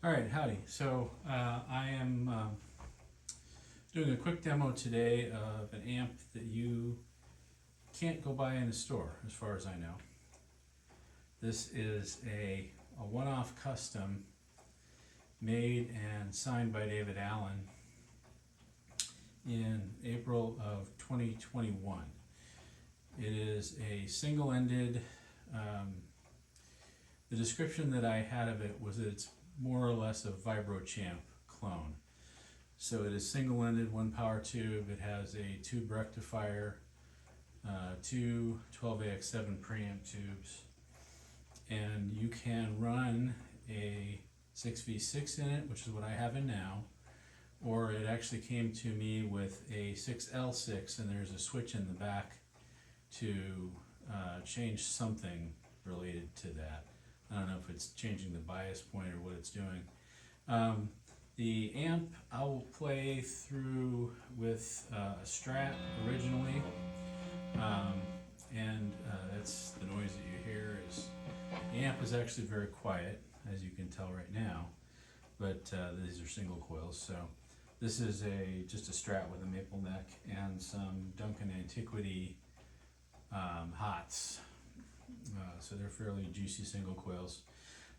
Alright, howdy. So I am doing a quick demo today of an amp that you can't go buy in a store, as far as I know. This is a one-off custom made and signed by David Allen in April of 2021. It is a single-ended, the description that I had of it was that it's more or less a Vibro Champ clone. So it is single-ended, one power tube. It has a tube rectifier, two 12AX7 preamp tubes, and you can run a 6V6 in it, which is what I have in now, or it actually came to me with a 6L6, and there's a switch in the back to change something related to that. I don't know if it's changing the bias point or what it's doing. The amp I will play through with a Strat originally, and that's the noise that you hear. The amp is actually very quiet, as you can tell right now, but these are single coils. So this is just a Strat with a maple neck and some Duncan Antiquity hots. So they're fairly juicy single coils.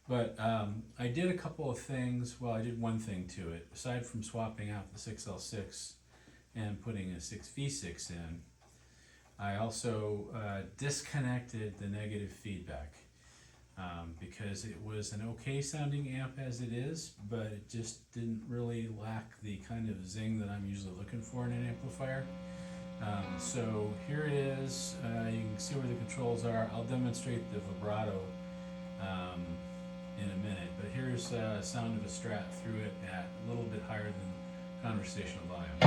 But I did a couple of things. Well, I did one thing to it. Aside from swapping out the 6L6 and putting a 6V6 in, I also disconnected the negative feedback because it was an okay sounding amp as it is, but it just didn't really lack the kind of zing that I'm usually looking for in an amplifier. So here it is. You can see where the controls are. I'll demonstrate the vibrato in a minute, but here's the sound of a Strat through it at a little bit higher than conversational volume.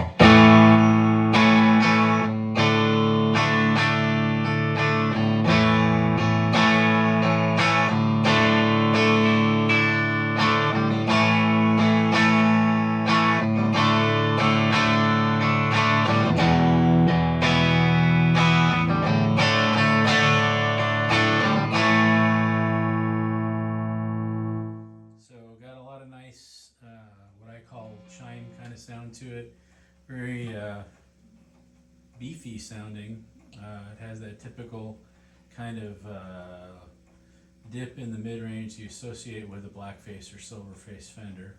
Got a lot of nice, what I call chime kind of sound to it. Very beefy sounding. It has that typical kind of dip in the mid-range you associate with a blackface or silverface Fender.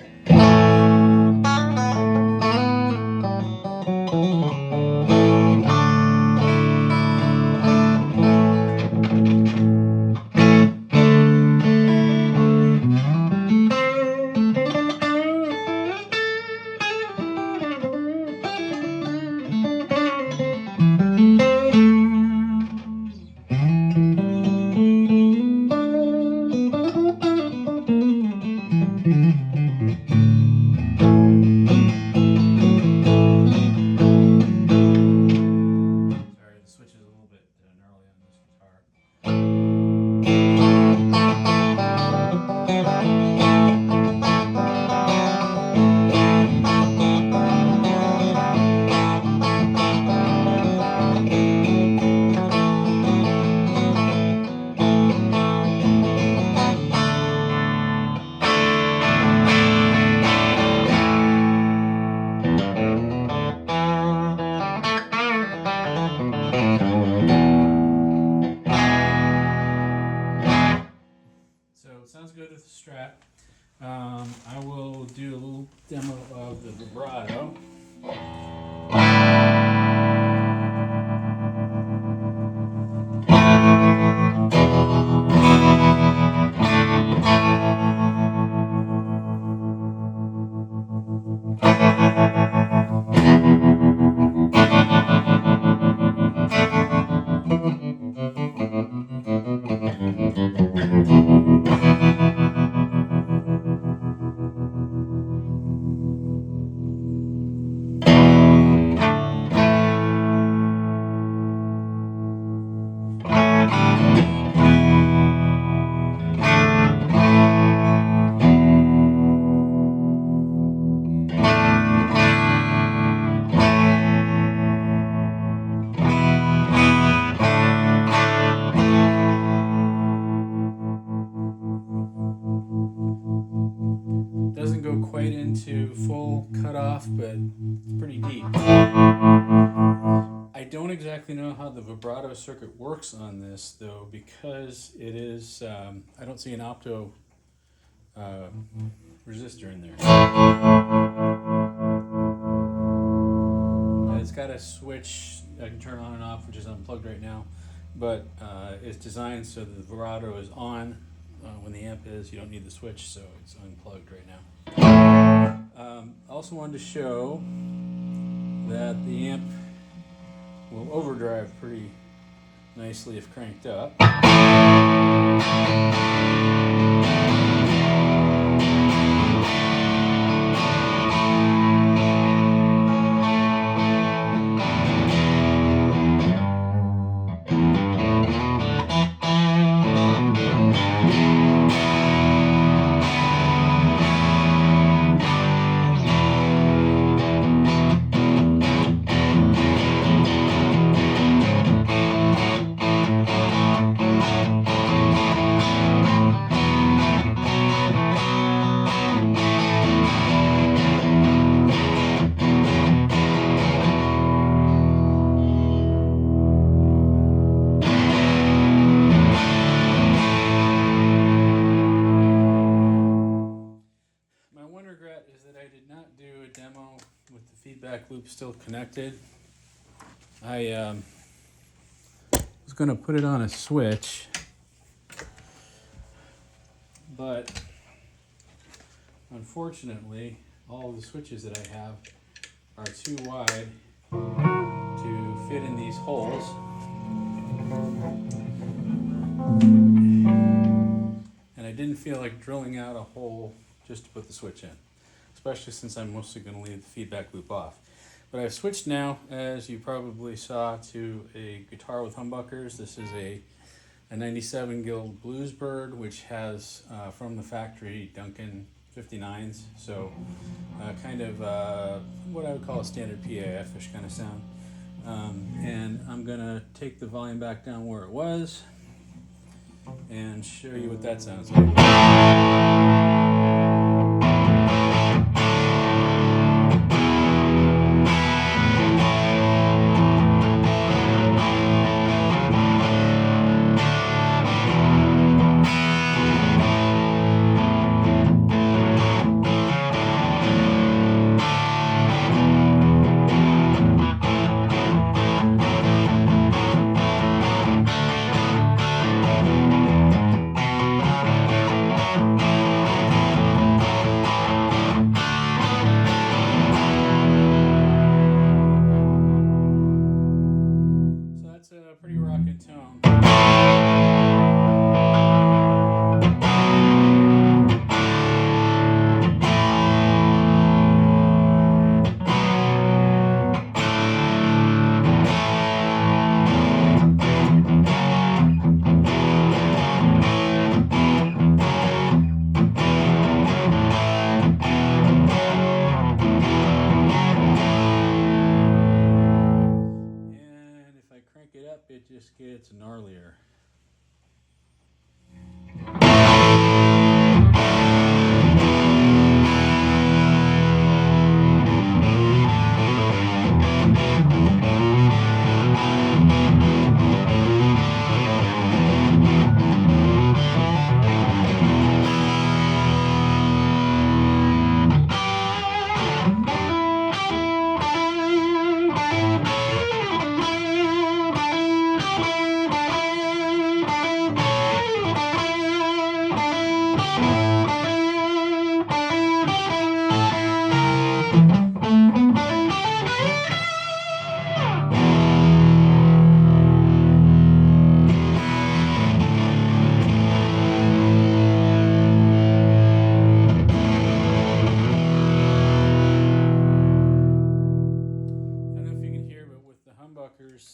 So it sounds good with the Strat. I will do a little demo of the vibrato. quite into full cutoff, but pretty deep. I don't exactly know how the vibrato circuit works on this though, because it is, I don't see an opto resistor in there. And it's got a switch I can turn on and off, which is unplugged right now, but it's designed so that the vibrato is on when the amp is. You don't need the switch, so it's unplugged right now. Also wanted to show that the amp will overdrive pretty nicely if cranked up. With the feedback loop still connected. I was going to put it on a switch, but unfortunately all the switches that I have are too wide to fit in these holes. And I didn't feel like drilling out a hole just to put the switch in, especially since I'm mostly going to leave the feedback loop off. But I've switched now, as you probably saw, to a guitar with humbuckers. This is a 97 Guild Bluesbird, which has from the factory Duncan 59s, so kind of what I would call a standard PAF-ish kind of sound. And I'm going to take the volume back down where it was and show you what that sounds like. Pretty rockin' tone. It just gets gnarlier.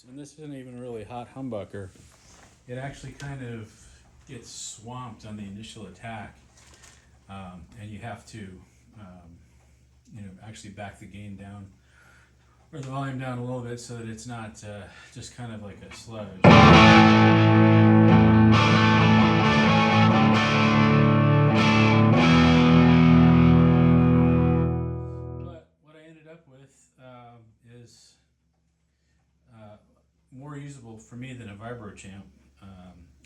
And this isn't even a really hot humbucker, it actually kind of gets swamped on the initial attack, and you have to actually back the gain down or the volume down a little bit so that it's not just kind of like a sludge. more usable for me than a Vibro Champ.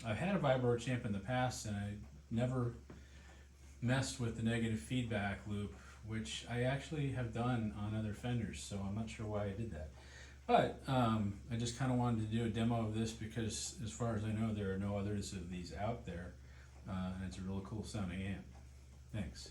I've had a Vibro Champ in the past, and I never messed with the negative feedback loop, which I actually have done on other fenders, so I'm not sure why I did that. But I just kind of wanted to do a demo of this because, as far as I know, there are no others of these out there, and it's a really cool sounding amp. Thanks.